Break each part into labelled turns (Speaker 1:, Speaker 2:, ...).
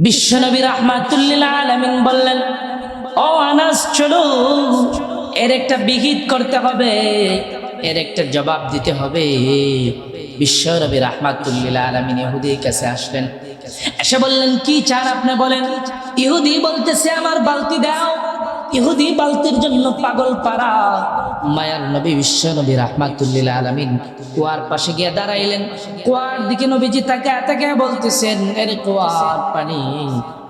Speaker 1: বিশ্বনবী রাহমাতুল্লিল আলামিন বললেন, ও আনাস চলো, এর একটা বিহিত করতে হবে, এর একটা জবাব দিতে হবে। বিশ্বনবী রাহমাতুল্লিল আলামিন ইহুদির কাছে আসলেন, এসে বললেন, কি চান আপনি বলেন। ইহুদি বলতেছে, আমার বালতি দাও। ইহুদি বালতির জন্য পাগল পারা। মায়ার নবী বিশ্বনবী রাহমাতুল্লিল আলামিন কুয়ার পাশে গিয়ে দাঁড়াইলেন। কুয়ার দিকে নবীজি তাকে বলতেছেন, এর কুয়ার পানি,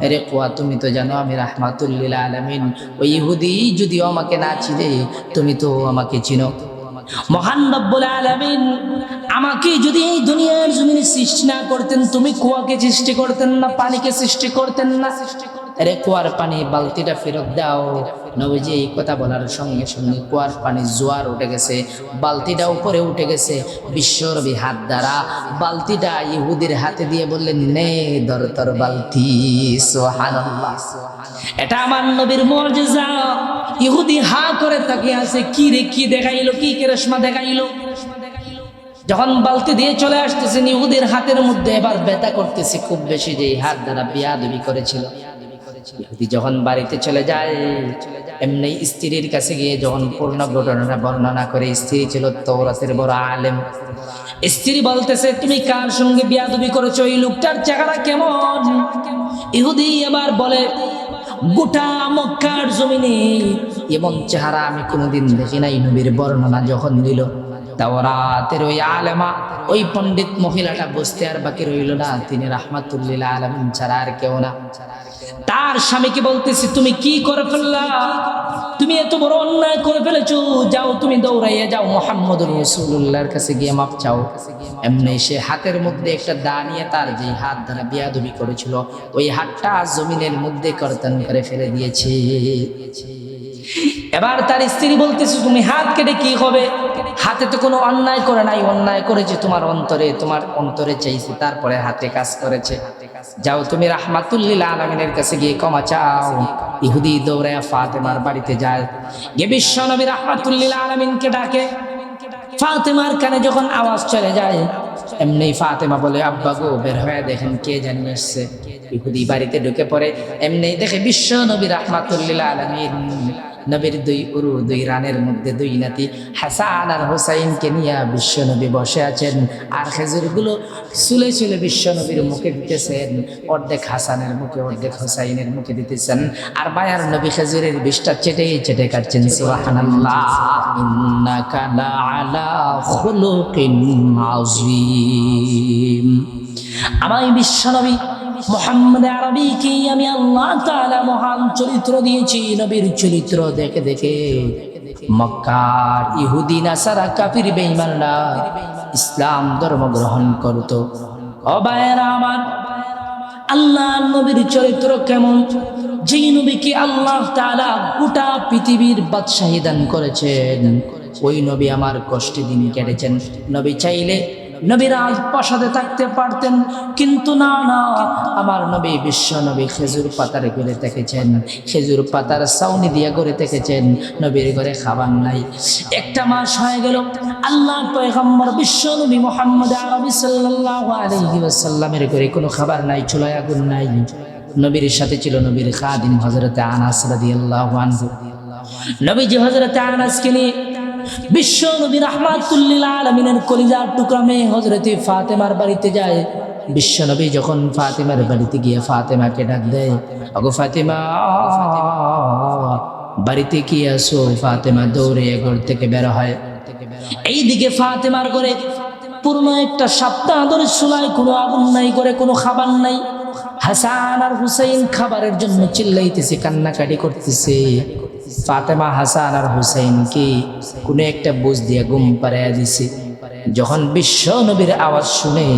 Speaker 1: আরে কুয়া, তুমি তো জানো আমি রাহমাতুল্লিল আলামিন। ওই ইহুদি যদিও আমাকে না চিনে, তুমি তো আমাকে চিনো। মহান রব্বুল আলামিন আমাকে যদি এই দুনিয়ার জমিনে সৃষ্টি না করতেন, তুমি কুয়াকে সৃষ্টি করতেন না, পানিকে সৃষ্টি করতেন না। আরে কুয়ার পানি, বালতিটা ফেরত দাও। নবীজি এই কথা বলার সঙ্গে সঙ্গে কুয়ার পানি জোয়ার উঠে গেছে, বালতিটা উপরে উঠে গেছে। বিশ্বনবী হাত দ্বারা বালতিটা ইহুদির হাতে দিয়ে বললেন, নে ধর তোর বালতি। সুবহানাল্লাহ, এটা আমার নবীর মুজিজা। ইহুদি হা করে তাকিয়ে আছে, কি রে, কি দেখাইলো, কি কেরেশমা দেখাইলো। যখন বালতি দিয়ে চলে আসতেছেন, ইহুদির হাতের মধ্যে এবার ব্যথা করতেছে খুব বেশি, যে হাত দ্বারা বিয়াদবি করেছিল। ইহুদি যখন বাড়িতে চলে যায়, এমনি স্ত্রীর কাছে গিয়ে যখন পূর্ণ ঘটনাটা বর্ণনা করে, স্ত্রী ছিল তাওরাতের বড় আলেম। স্ত্রী বলতেছে, তুমি কার সঙ্গে বিয়াদবি করেছো, এই লোকটার চেহারা কেমন? ইহুদি এবার বলে, গোটা মক্কার জমিনে এমন চেহারা আমি কোনোদিন দেখি নাই। নবীর বর্ণনা যখন দিল, তাওরাতের ওই আলেমা, ওই পণ্ডিত মহিলাটা বুঝতে আর বাকি রইল না, তিনি রাহমাতুল্লিল আলামিন ছাড়া আর কেউ না। তার স্বামীকে বলতেছি, তুমি কি করে ফেললা, তুমি এত বড় অন্যায় করে ফেলেছো, যাও তুমি দৌড়াইয়া যাও মুহাম্মদুর রাসূলুল্লাহর কাছে গিয়ে মাপ চাও। এমনি সে হাতের মধ্যে একটা দা নিয়ে, তার যে হাত দ্বারা বিয়াদবি করেছিল, ওই হাতটা জমিনের মধ্যে কর্তন করে ফেলে দিয়েছে। এবার তার স্ত্রী বলতেছে, তুমি হাত কেটে কি হবে, হাতে তো কোনো অন্যায় করে নাই, অন্যায় করেছে তোমার অন্তরে চাইছে, তারপরে হাতে কাজ করেছে। যাও তুমি রাহমাতুল্লিল আলামিনের কাছে গিয়ে ক্ষমা চাও। ইহুদি দৌড়ায় ফাতেমার বাড়িতে যায়, গিয়ে বিশ্বনবী রাহমাতুল্লিল আলামিনকে ডাকে। ফাতেমার কানে যখন আওয়াজ চলে যায়, এমনি ফাতেমা বলে, আব্বা গো, বের হয়ে দেখেন কে জানি এসছে। ইহুদি বাড়িতে ঢুকে পড়ে, এমনি দেখে বিশ্বনবী রাহমাতুল্লিল আলামিন নবীর দুই রানের মধ্যে দুই নাতি হাসান আর হুসাইনকে নিয়ে বিশ্বনবী বসে আছেন, আর খেজুরগুলো চুলে চুলে বিশ্বনবীর মুখে দিতেছেন। অর্ধেক হাসানের মুখে, অর্ধেক হুসাইনের মুখে দিতেছেন, আর মায়ার নবী খেজুরের বিষটা চেটে চেটে খাচ্ছেন। সুবহানাল্লাহ, ইন্নাকা লাআলা খুলুকিন আযীম। আমার বিশ্বনবী মুহাম্মদ আরবীকে আমি আল্লাহ তাআলা মহান চরিত্র দিয়েছি। নবীর চরিত্র দেখে দেখে মক্কার ইহুদি নাসারা কাফির বেঈমানরা ইসলাম ধর্ম গ্রহণ করত। ও ভাইয়েরা আমার, আল্লাহর নবীর চরিত্র কেমন, যেই নবীকে আল্লাহ তাআলা গোটা পৃথিবীর বাদশাহী দান করেছেন, ওই নবী আমার কষ্টে দিন কেটেছেন। নবী চাইলে নবীর রাজপ্রাসাদে থাকতে পারতেন, কিন্তু না, আমার নবী বিশ্ব নবী খেজুর পাতার ঘরে থেকেছেন, খেজুর পাতার ছাউনি দিয়া ঘরে থেকেছেন। নবীর ঘরে খাবার নাই। একটা মাস হয়ে গেল, আল্লাহ পয়গম্বর বিশ্ব নবী মুহাম্মদ আরবী সাল্লাল্লাহু আলাইহি ওয়াসাল্লামের ঘরে কোনো খাবার নাই, চুলায় আগুন নাই। নবীর সাথে ছিল নবীর খাদিম হযরতে আনাস রাদিয়াল্লাহু আনহু। নবীজি হযরতে আনাসকে নিয়ে বিশ্ব নবী রাহমাতুল্লিল আলামিনের কলিজার টুকরা মেয়ে হযরতে ফাতেমার বাড়িতে যায়। বিশ্ব নবী যখন ফাতেমার বাড়িতে গিয়ে ফাতেমাকে ডাক দেয়, ওগো ফাতেমা, বাড়িতে কি আসো? ফাতেমা দৌড়ে ঘর থেকে বের হয়। এইদিকে ফাতেমার ঘরে পুরনো একটা সপ্তাহ ধরে চুলায় কোনো আগুন নাই, করে কোনো খাবার নাই। হাসান আর হুসাইন খাবারের জন্য চিল্লাইতেছে, কান্নাকাটি করতেছে। ফাতেমা হাসান আর হুসাইনকে কোনো একটা বুঝ দিয়া ঘুম পাড়াইয়া দিছে। যখন বিশ্ব নবীর আওয়াজ শুনে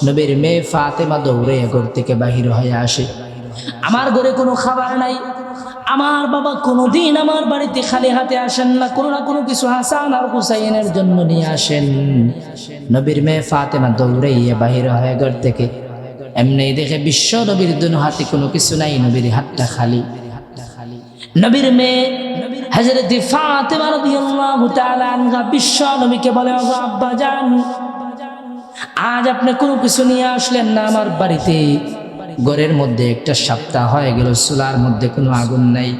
Speaker 1: নবীর মেয়ে ফাতেমা দৌড়ে ঘর থেকে বাহির হয়ে আসে। আমার ঘরে কোনো খাবার নাই, আমার বাবা কোনোদিন আমার বাড়িতে খালি হাতে আসেন না, কোনো না কোনো কিছু হাসান আর হুসাইনের জন্য নিয়ে আসেন। নবীর মেয়ে ফাতেমা দৌড়াইয়া বাহির হয়ে ঘর থেকে, এমনি দেখে বিশ্ব নবীর দুনো হাতে কোনো কিছু নাই, নবীর হাতটা খালি। নবীর মেয়ে হযরত ফাতেমা রাদিয়াল্লাহু তাআলা আনহা বিশ্ব নবীকে বলে, ওগো আব্বা জান, আজ আপনি কোনো কিছু নিয়ে আসলেন না আমার বাড়িতে, ঘরের মধ্যে একটা সপ্তাহ হয়ে গেল, চুলার মধ্যে কোনো আগুন নাই।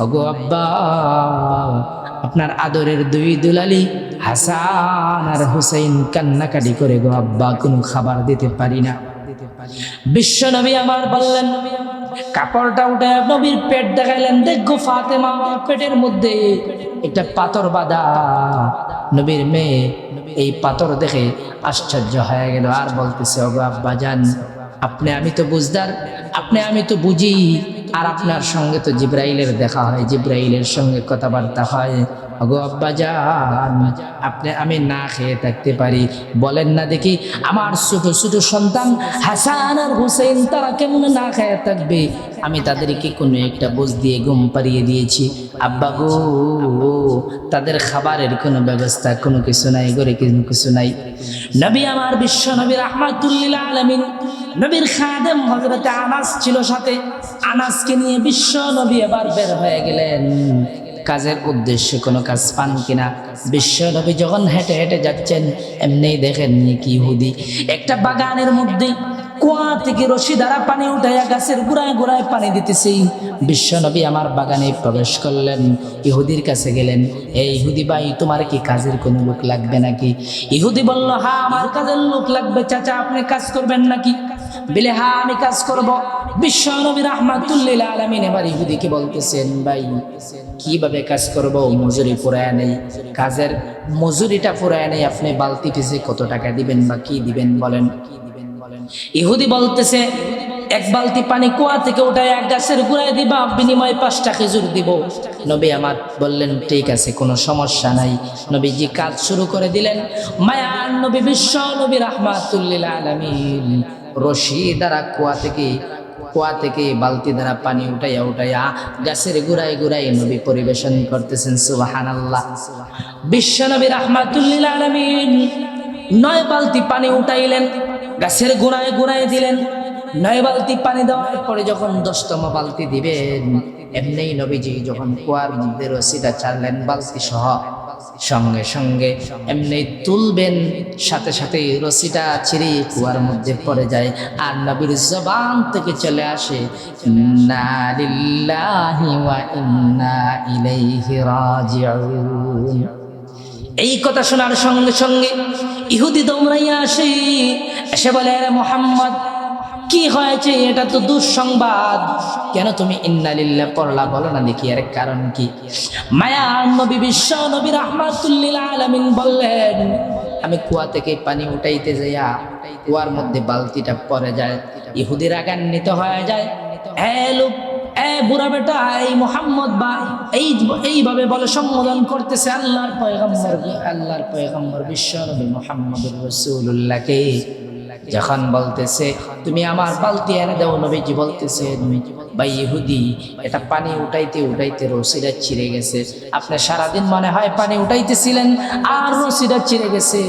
Speaker 1: ওগো আব্বা, আপনার আদরের দুই দুলালি হাসান আর হুসাইন কান্নাকাটি করে, গো আব্বা কোনো খাবার দিতে পারি না। বিশ্ব নবী আমার বললেন, কাপড়টা উঠে নবীর পেট দেখাইলেন, দেখো ফাতেমা পেটের মধ্যে একটা পাথর বাঁধা। নবীর মেয়ে এই পাথর দেখে আশ্চর্য হয়ে গেল, আর বলতেছে, ওগো আব্বা জান, আপনি আমি তো বুঝদার, আপনি আমি তো বুঝি, আর আপনার সঙ্গে তো জিব্রাইলের দেখা হয়, জিব্রাইলের সঙ্গে কথাবার্তা হয়। ওগো আব্বা জান, আপনি আমি না খেয়ে থাকতে পারি, বলেন না দেখি আমার ছোট ছোট সন্তান হাসান আর হুসেন তারা কেমন না খেয়ে থাকবে? আমি তাদেরকে কোনো একটা বোঝ দিয়ে ঘুম পাড়িয়ে দিয়েছি। আব্বা গো, তাদের খাবারের কোনো ব্যবস্থা কোনো কিছু নাই, ঘরে কিছু নাই। নবী আমার বিশ্ব নবী রাহমাতুল লিল আলামিন, নবীর খাদেম হযরতে আনাস ছিল সাথে। আনাসকে নিয়ে বিশ্ব নবী এবার বের হয়ে গেলেন কাজের উদ্দেশ্যে, কোনো কাজ পান কিনা। বিশ্ব নবী যখন হেঁটে হেঁটে যাচ্ছেন, এমনি দেখেন কি ইহুদি একটা বাগানের মধ্যে কুয়া থেকে রশি দ্বারা পানি উঠাইয়া গাছের গোড়ায় গোড়ায় পানি দিতেছি। বিশ্ব নবী আমার বাগানে প্রবেশ করলেন, ইহুদির কাছে গেলেন, এই ইহুদি ভাই, তোমার কি কাজের কোনো লোক লাগবে নাকি? ইহুদি বলল, হ্যাঁ আমার কাজের লোক লাগবে চাচা, আপনি কাজ করবেন নাকি? বলে, হ্যাঁ আমি কাজ করব। বিশ্ব নবী রাহমাতুল লিল আলামিন এবার ইহুদিকে বলতেছেন, ভাই কিভাবে কাজ করব? মজুরি পুরায় নেই, কাজের মজুরিটা পুরায় নেই, আপনি বালতি পিছে কত টাকা দিবেন বা কি দিবেন বলেন? ইহুদি বলতেছে, এক বালতি পানি কুয়া থেকে উঠায় এক গাছের গোড়ায় দিবা, বিনিময়ে 5টা খেজুর দিব। নবী আমার বললেন, ঠিক আছে, কোনো সমস্যা নাই। নবীজি কাজ শুরু করে দিলেন। মায়ার নবী বিশ্ব নবী রাহমাতুল লিল আলামিন রশি দ্বারা কুয়া থেকে বালতি দ্বারা পানি উঠাইয়া গাছের গোড়ায় গোড়ায় নবী পরিবেশন করতেছেন। সুবহানাল্লাহ। বিশ্ব নবী রাহমাতুল লিল আলামিন 9 বালতি পানি উঠাইলেন, গাছের গোড়ায় গোড়ায় দিলেন। 9 বালতি পানি দেওয়ার পরে যখন 10তম বালতি দিবেন, এমনি নবীজি যখন কুয়ার মধ্যে রশিটা ছাড়লেন বালতি সহ, সঙ্গে সঙ্গে এমনি তুলবেন, সাথে সাথে রশিটা ছিঁড়ে কুয়ার মধ্যে পড়ে যায়। আর নবীর জবান থেকে চলে আসে, ইন্না লিল্লাহি ওয়া ইন্না ইলাইহি রাজিউন। এই কথা শোনার সঙ্গে সঙ্গে ইহুদি দৌড়াইয়া আসে, এসে বলে, আরে মুহাম্মদ কি হয়েছে? এটা তো দুঃসংবাদ, কেন তুমি ইন্না লিল্লাহ পড়লা, বলো না দেখি এর কারণ কি? মায়ার নবী বিশ্ব নবী রাহমাতুল লিল আলামিন বললেন, আমি কুয়া থেকে পানি উঠাইতে যাইয়া কুয়ার মধ্যে বালতিটা পড়ে যায়। ইহুদি রাগান্বিত হয়ে যায়, লোক বুড়া বেটা, এই মুহাম্মদ বা এইভাবে বলে সম্বোধন করতেছে আল্লাহর পয়গম্বর বিশ্ব নবী মুহাম্মদুর রাসূলুল্লাহকে। যখন বলতেছে, তুমি আমার বালতি এনে দাও, নবীজি বলতেছে, ভাই ইহুদি, এটা পানি উঠাইতে উঠাইতে রশিটা ছিঁড়ে গেছে। আপনি সারাদিন মনে হয় পানি উঠাইতেছিলেন, আর রশিটা ছিঁড়ে গেছে,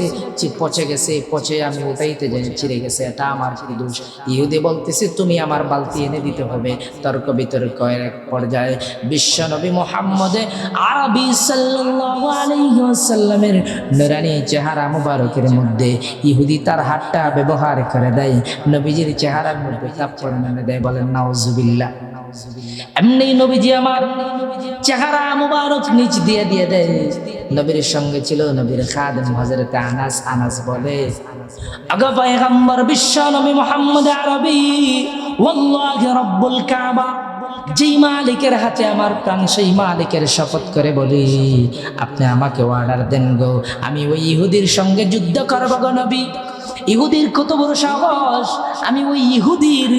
Speaker 1: পচে আমি উঠাইতে যাই ছিঁড়ে গেছে, এটা আমার কি দোষ? ইহুদি বলতেছে, তুমি আমার বালতি এনে দিতে হবে। তর্ক বিতর্ক এক পর্যায়ে বিশ্ব নবী মুহাম্মদে আরবি সাল্লাল্লাহু আলাইহি ওয়াসাল্লামের নূরানী চেহারা মুবারকের মধ্যে ইহুদি তার হাতটা ব্যবহার করে দেয়, নবীজির চেহারার মধ্যে থাপ্পড় মেরে দেয়। বলেন নাউজুবিল্লাহ। এমনি নবীজি আমার চেহারা মুবারক নিচ দিয়ে দেয়। নবীর সঙ্গে ছিল নবীর খাদেম হযরতে আনাস। আনাস বলে, আগো পয়গম্বর বিশ্ব নবী মুহাম্মদ আরবি, ওয়াল্লাহি রাব্বুল কাবা, যেই মালিকের হাতে আমার প্রাণ, সেই মালিকের শপথ করে বলি, আপনি আমাকে অর্ডার দেন গো, আমি ওই ইহুদির সঙ্গে যুদ্ধ করব গো নবী। ইহুদির কত বড় সাহস, আমি ওই ইহুদির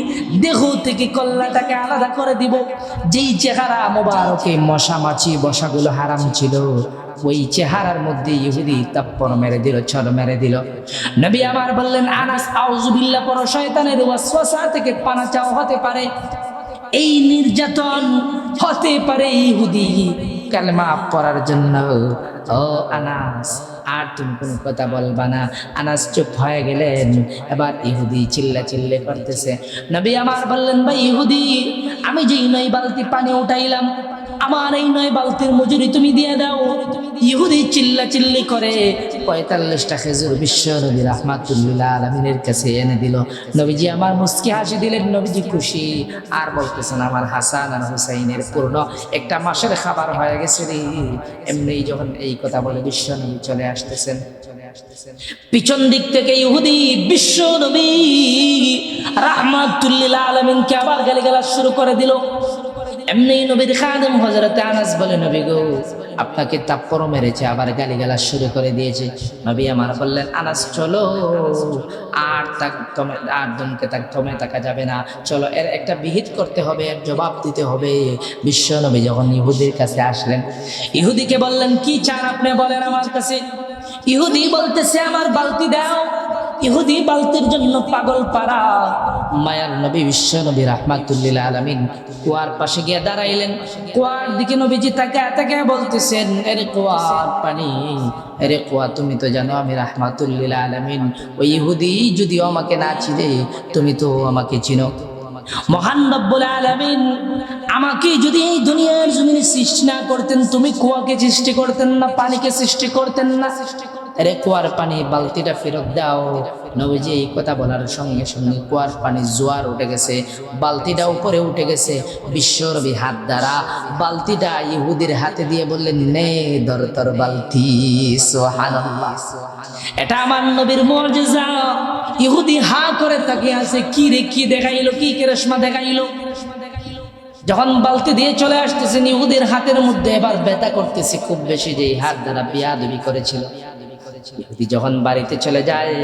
Speaker 1: দেহ থেকে কল্লাটাকে আলাদা করে দিব। যেই চেহারা মোবারকে মশা মাছি বসাগুলো হারাম ছিল, ওই চেহারার মধ্যে ইহুদি তাপ্পর মেরে দিল, ছড় মেরে দিল। নবী আমার বললেন, আনাস আউযুবিল্লাহ পর, শয়তানের ওয়াসওয়াসা থেকে পানা চাও হতে পারে, এই নির্যাতন হতে পারে ইহুদি কালেমা পড়ার জন্য। ও আনাস, আর তুমি কোনো কথা বলবা না। আনাস চুপ হয়ে গেলেন। এবার ইহুদি চিল্লা করতেছে। নবী আমার বললেন, ভাই ইহুদি, আমি যেই 9 বালতি পানি উঠাইলাম, আমার এই 9 বালতির মজুরি তুমি দিয়ে দাও। ইহুদি চিল্লা চিল্লি করে 45টা খেজুর বিশ্ব নবী রাহমাতুল্লিল আলামিনের কাছে এনে দিল। নবীজি আমার মুস্কি হাসি দিলেন, নবীজি খুশি, আর বলতেছেন আমার হাসান আর হুসাইনের পূর্ণ একটা মাসের খাবার হয়ে গেছে রে। এমনি যখন এই কথা বলে বিশ্ব নবী চলে আসতেছেন, পিছন দিক থেকে ইহুদি বিশ্ব নবী রাহমাতুল্লিল আলামিনকে আবার গালিগালাজ শুরু করে দিল। এমনি নবীর খাদেম হযরত আনাস বলে, নবী গো আপনাকে তাপ্পরও মেরেছে, আবার গালিগালাজ শুরু করে দিয়েছে। নবী আমার বললেন, আনাস চলো, আর দমকে থমে থাকা যাবে না, চলো এর একটা বিহিত করতে হবে, এর জবাব দিতে হবে। বিশ্ব নবী যখন ইহুদির কাছে আসলেন, ইহুদিকে বললেন, কি চান আপনি বলেন আমার কাছে। ইহুদি বলতেছে, আমার বালতি দাও। ইহুদি বালতির জন্য পাগল পারা। মায়ার নবী বিশ্ব নবী রাহমাতুল্লিল আলামিন কুয়ার পাশে গিয়ে দাঁড়াইলেন। কুয়ার দিকে নবীজি তাকে বলতেছেন, এরে কুয়ার পানি, এরে কুয়া তুমি তো জানো আমি রাহমাতুল্লিল আলামিন। ওই ইহুদি যদিও আমাকে না চিনে, তুমি তো আমাকে চিনো। মহান রব্বুল আলামিন আমাকে যদি এই দুনিয়ার জমিনে সৃষ্টি না করতেন, তুমি কুয়াকে সৃষ্টি করতেন না, পানিকে সৃষ্টি করতেন না। আরে কুয়ার পানি বালতিটা ফেরত দাও। নবীজি এই কথা বলার সঙ্গে সঙ্গে কুয়ার পানি জোয়ার উঠে গেছে, বালতিটা উপরে উঠে গেছে। বিশ্বনবী হাত দ্বারা বালতিটা ইহুদির হাতে দিয়ে বললেন, নে ধর তোর বালতি। সুবহানাল্লাহ, এটা আমার নবীর মুজিজা। ইহুদি হা করে তাকিয়ে আছে, কি রে, কি দেখাইলো, কি কেরেশমা দেখাইলো। যখন বালতি দিয়ে চলে আসতেছেন, ইহুদির হাতের মধ্যে এবার ব্যথা করতেছে খুব বেশি, যে হাত দ্বারা বিয়াদবি করেছিল। ইহুদি যখন বাড়িতে চলে যায়,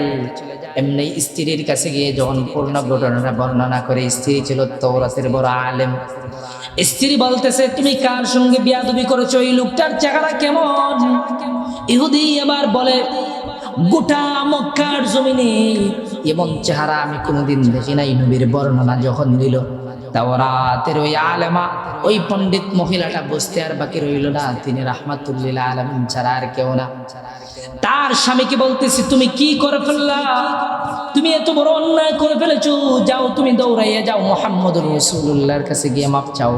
Speaker 1: এমনি স্ত্রীর কাছে গিয়ে যখন পূর্ণ ঘটনাটা বর্ণনা করে, স্ত্রী ছিল তাওরাতের বড় আলেম। স্ত্রী বলতেছে, তুমি কার সঙ্গে বিয়াদবি করেছো, এই লোকটার চেহারা কেমন? ইহুদি এবার বলে, গোটা মক্কার জমিনে এমন চেহারা আমি কোনোদিন দেখি নাই। নবীর বর্ণনা যখন দিল, তাওরাতের ওই আলেমা, ওই পণ্ডিত মহিলাটা বুঝতে আর বাকি রইল না, তিনি রাহমাতুল্লিল আলামিন ছাড়া আর কেউ না। তার স্বামীকে বলতেছি, তুমি কি করে ফেললা, তুমি এত বড় অন্যায় করে ফেলেছো, যাও তুমি দৌড়াইয়া যাও মুহাম্মদুর রাসূলুল্লাহর কাছে গিয়ে মাপ চাও।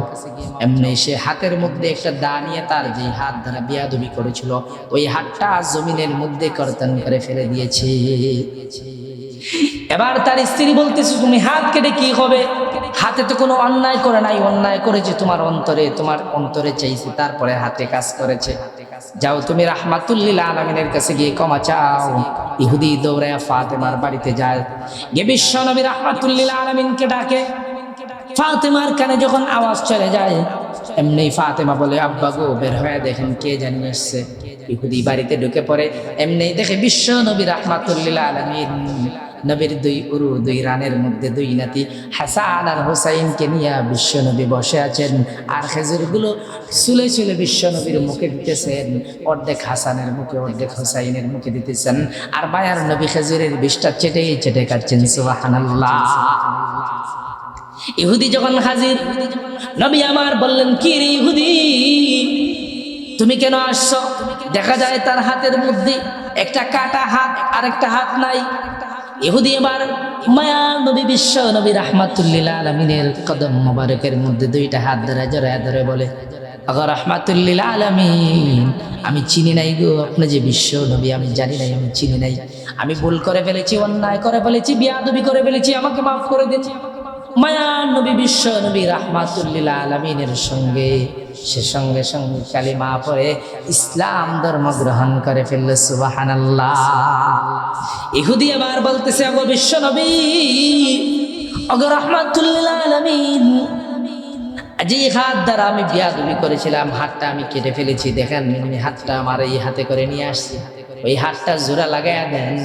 Speaker 1: এমনি সে হাতের মধ্যে একটা দা নিয়ে তার যে হাত দ্বারা বিয়াদবি করেছিল, ওই হাতটা জমিনের মধ্যে কর্তন করে ফেলে দিয়েছে। এবার তার স্ত্রী বলতেছে, তুমি হাত কেটে কি হবে, হাতে তো কোনো অন্যায় করে নাই, অন্যায় করেছে তোমার অন্তরে চাইছে, তারপরে হাতে কাজ করেছে। যাও তুমি রাহমাতুল্লিল আলামিনের কাছে গিয়ে ক্ষমা চাও। ইহুদি দৌড়ায় ফাতেমার বাড়িতে যায়, গিয়ে বিশ্ব নবী রাহমাতুল্লিল আলামিনকে ডাকে। ফাতেমার কানে যখন আওয়াজ চলে যায়, এমনি ফাতেমা বলে, আব্বা গো বের হয়ে দেখেন কে জানি এসছে। ইহুদি বাড়িতে ঢুকে পড়ে, এমনি দেখে বিশ্ব নবী রাহমাতুল্লিল আলামিন নবীর দুই রানের মধ্যে দুই নাতি হাসান আর হুসাইনকে নিয়ে বিশ্ব নবী বসে আছেন, আর খেজুরগুলো চুলে চুলে বিশ্ব নবীর মুখে দিতেছেন। অর্ধেক হাসানের মুখে, অর্ধেক হুসাইনের মুখে দিতেছেন, আর মায়ার নবী খেজুরের বিষটা চেটে চেটে খাচ্ছেন। সুবহানাল্লাহ। ইহুদি যখন হাজির, নবী আমার বললেন, কি রে ইহুদি, তুমি কেন আসছো? দেখা যায় তার হাতের মধ্যে একটা কাটা হাত, আর একটা হাত নাই। ইহুদি এবার মায়ার নবী বিশ্ব নবী রাহমাতুল্লিল আলামিনের কদম মোবারকের মধ্যে দুইটা হাত জড়ায় ধরে বলে, আগা রাহমাতুল্লিল আলামিন, আমি চিনি নাই গো, আপনি যে বিশ্ব নবী, আমি জানি নাই, আমি চিনি নাই, আমি ভুল করে ফেলেছি, অন্যায় করে ফেলেছি, বিয়াদবি করে ফেলেছি, আমাকে মাফ করে দিন। মায়ার নবী বিশ্ব নবী রাহমাতুল্লিল আলামিনের সঙ্গে সঙ্গে কালিমা পড়ে ইসলাম ধর্ম গ্রহণ করে ফেলল। সুবহানাল্লাহ। ইহুদি আবার বলতেছে, ওগো বিশ্ব নবী, ওগো রাহমাতুল্লিল আলামিন, যে হাত দ্বারা আমি বিয়াদবি করেছিলাম, হাতটা আমি কেটে ফেলেছি, দেখেন আমি হাতটা আমার এই হাতে করে নিয়ে আসছি, ওই হাতটা জোড়া লাগাইয়া দেন।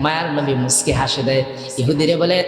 Speaker 1: মায়ার নবী মুস্কি হাসে দেয়, ইহুদিরে বলে,